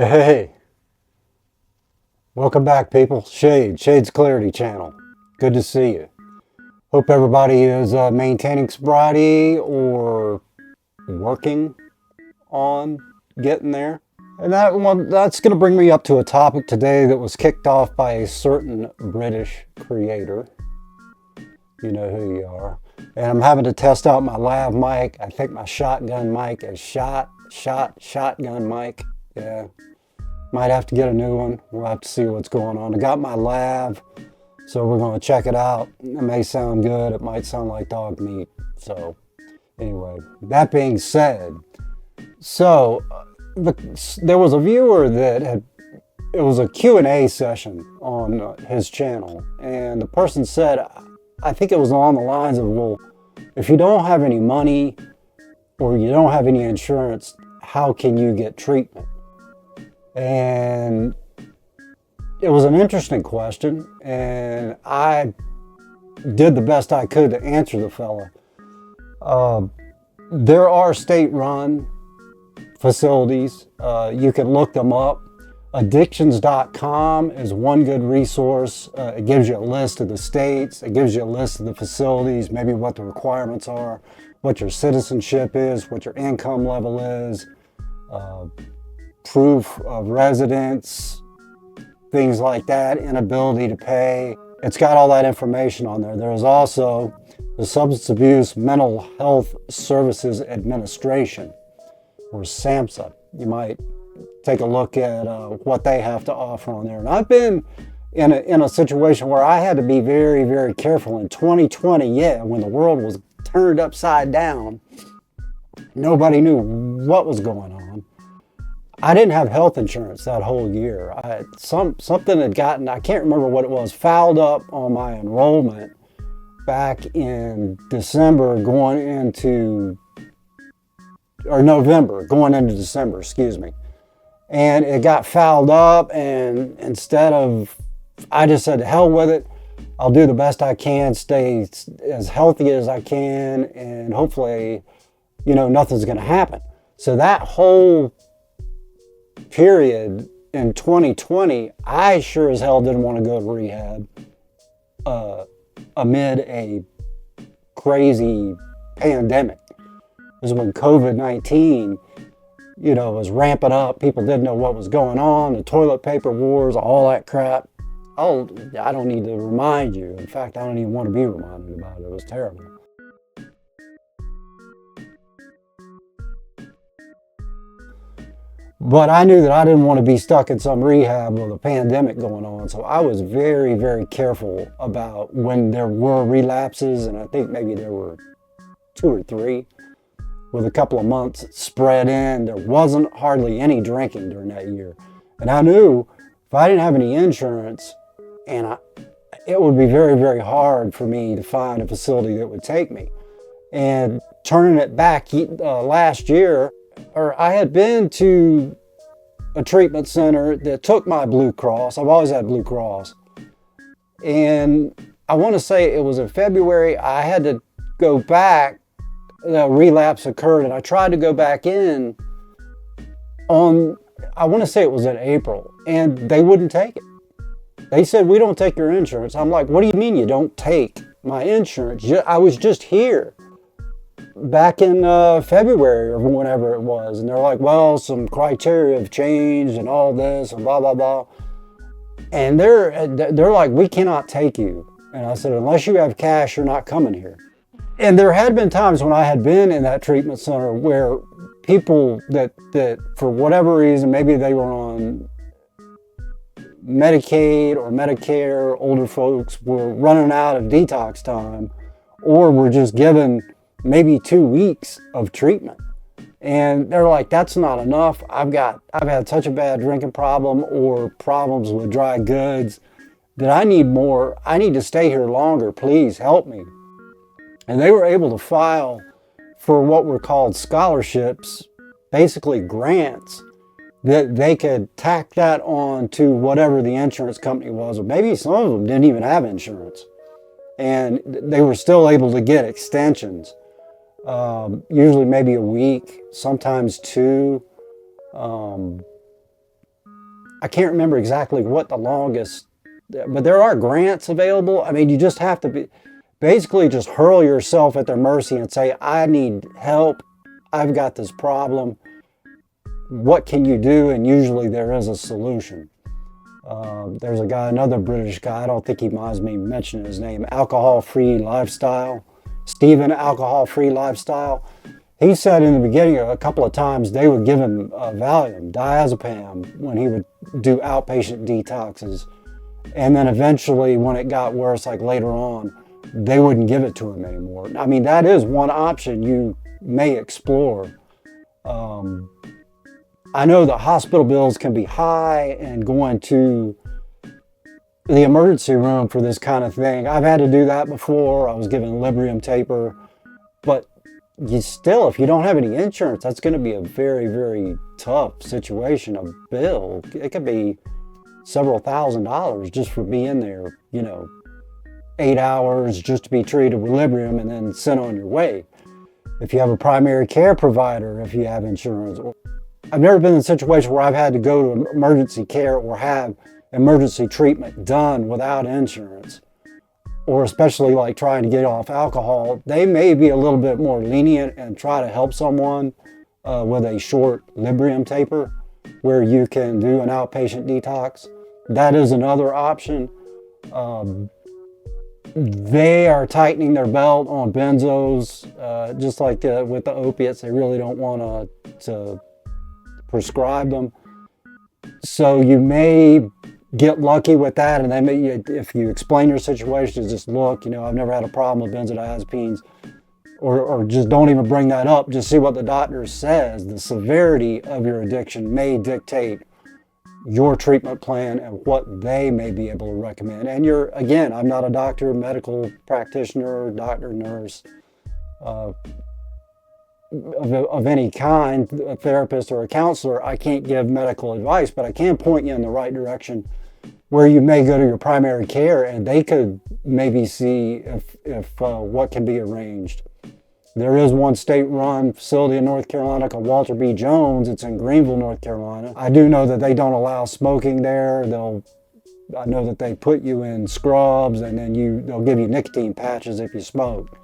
Hey, welcome back, people. Shade's Clarity channel. Good to see you. Hope everybody is maintaining sobriety or working on getting there. And that's going to bring me up to a topic today that was kicked off by a certain British creator. You know who you are. And I'm having to test out my lav mic. I think my shotgun mic is shotgun mic. Yeah. Might have to get a new one. We'll have to see what's going on. I got my lav, so we're going to check it out. It may sound good. It might sound like dog meat. So anyway, that being said, there was a viewer that it was a Q&A session on his channel. And the person said, I think it was along the lines of, well, if you don't have any money or you don't have any insurance, how can you get treatment? And it was an interesting question, and I did the best I could to answer the fella. There are state-run facilities. You can look them up. Addictions.com is one good resource. It gives you a list of the states. It gives you a list of the facilities, maybe what the requirements are, what your citizenship is, what your income level is, proof of residence, things like that, inability to pay. It's got all that information on there. There's also the Substance Abuse Mental Health Services Administration, or SAMHSA. You might take a look at what they have to offer on there. And I've been in a situation where I had to be very, very careful in 2020, when the world was turned upside down. Nobody knew what was going on. I didn't have health insurance that whole year. Something had gotten, I can't remember what it was, fouled up on my enrollment back in November, going into December, excuse me. And it got fouled up, and I just said, hell with it. I'll do the best I can, stay as healthy as I can, and hopefully, nothing's going to happen. So that whole period in 2020, I sure as hell didn't want to go to rehab amid a crazy pandemic. It was when COVID-19, was ramping up. People didn't know what was going on, the toilet paper wars, all that crap. Oh, I don't need to remind you. In fact, I don't even want to be reminded about it. It was terrible. But I knew that I didn't want to be stuck in some rehab with a pandemic going on. So I was very, very careful about when there were relapses. And I think maybe there were 2 or 3 with a couple of months spread in. There wasn't hardly any drinking during that year. And I knew if I didn't have any insurance, it would be very, very hard for me to find a facility that would take me. And turning it back last year, I had been to a treatment center that took my Blue Cross. I've always had Blue Cross. And I want to say it was in February. I had to go back. The relapse occurred, and I tried to go back in I want to say it was in April, and they wouldn't take it. They said, we don't take your insurance. I'm like, what do you mean you don't take my insurance? I was just here back in February or whenever it was. And they're like, well, some criteria have changed and all this and blah, blah, blah. And they're like, we cannot take you. And I said, unless you have cash, you're not coming here. And there had been times when I had been in that treatment center where people that for whatever reason, maybe they were on Medicaid or Medicare, older folks were running out of detox time, or were just given maybe 2 weeks of treatment. And they're like, that's not enough. I've had such a bad drinking problem or problems with dry goods that I need more. I need to stay here longer. Please help me. And they were able to file for what were called scholarships, basically grants, that they could tack that on to whatever the insurance company was. Or maybe some of them didn't even have insurance. And they were still able to get extensions. Usually maybe a week, sometimes 2. I can't remember exactly what the longest, but there are grants available. I mean, you just have to basically just hurl yourself at their mercy and say, I need help. I've got this problem. What can you do? And usually there is a solution. There's a guy, another British guy, I don't think he minds me mentioning his name, Alcohol-Free Lifestyle, Stephen Alcohol-Free Lifestyle. He said in the beginning a couple of times they would give him Valium, diazepam, when he would do outpatient detoxes. And then eventually when it got worse, like later on, they wouldn't give it to him anymore. I mean, that is one option you may explore. I know that hospital bills can be high, and going to the emergency room for this kind of thing, I've had to do that before. I was given Librium taper, but you still, if you don't have any insurance, that's going to be a very, very tough situation. A bill, it could be several $1,000s just for being there, 8 hours just to be treated with Librium and then sent on your way. If you have a primary care provider, if you have insurance. I've never been in a situation where I've had to go to emergency care or have emergency treatment done without insurance, or especially like trying to get off alcohol. They may be a little bit more lenient and try to help someone with a short Librium taper where you can do an outpatient detox. That is another option. They are tightening their belt on benzos, just like with the opiates. They really don't want to prescribe them. So you may get lucky with that, and they may, if you explain your situation, just look, I've never had a problem with benzodiazepines, or just don't even bring that up. Just see what the doctor says. The severity of your addiction may dictate your treatment plan and what they may be able to recommend. And again, I'm not a doctor, medical practitioner, doctor, nurse, of any kind, a therapist or a counselor. I can't give medical advice, but I can point you in the right direction where you may go to your primary care and they could maybe see if what can be arranged. There is one state-run facility in North Carolina called Walter B. Jones. It's in Greenville, North Carolina. I do know that they don't allow smoking there. I know that they put you in scrubs, and then they'll give you nicotine patches if you smoke.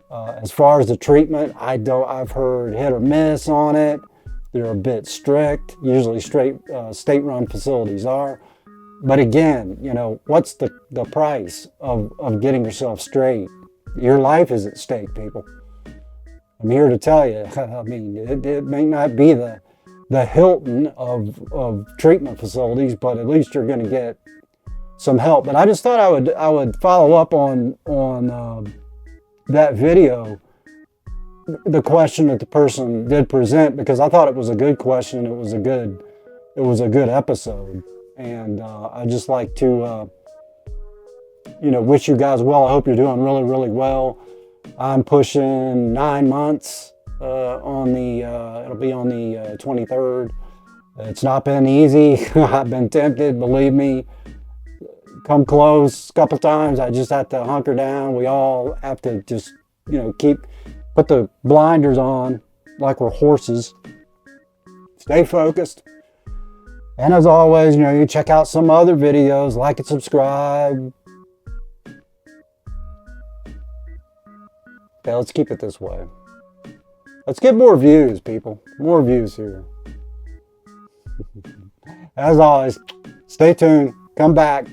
As far as the treatment, I've heard hit or miss on it. They're a bit strict. Usually state-run facilities are. But again, what's the price of getting yourself straight? Your life is at stake, people. I'm here to tell you, I mean, it may not be the Hilton of treatment facilities, but at least you're going to get some help. But I just thought I would follow up on that video, the question that the person did present, because I thought it was a good question. It was a good episode, and I just like to wish you guys well. I hope you're doing really, really well. I'm pushing 9 months it'll be on the 23rd. It's not been easy. I've been tempted, believe me. Come close a couple times. I just have to hunker down. We all have to just, put the blinders on like we're horses. Stay focused. And as always, you check out some other videos, like and subscribe. Okay, let's keep it this way. Let's get more views, people. More views here. As always, stay tuned. Come back.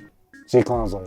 See you clowns later.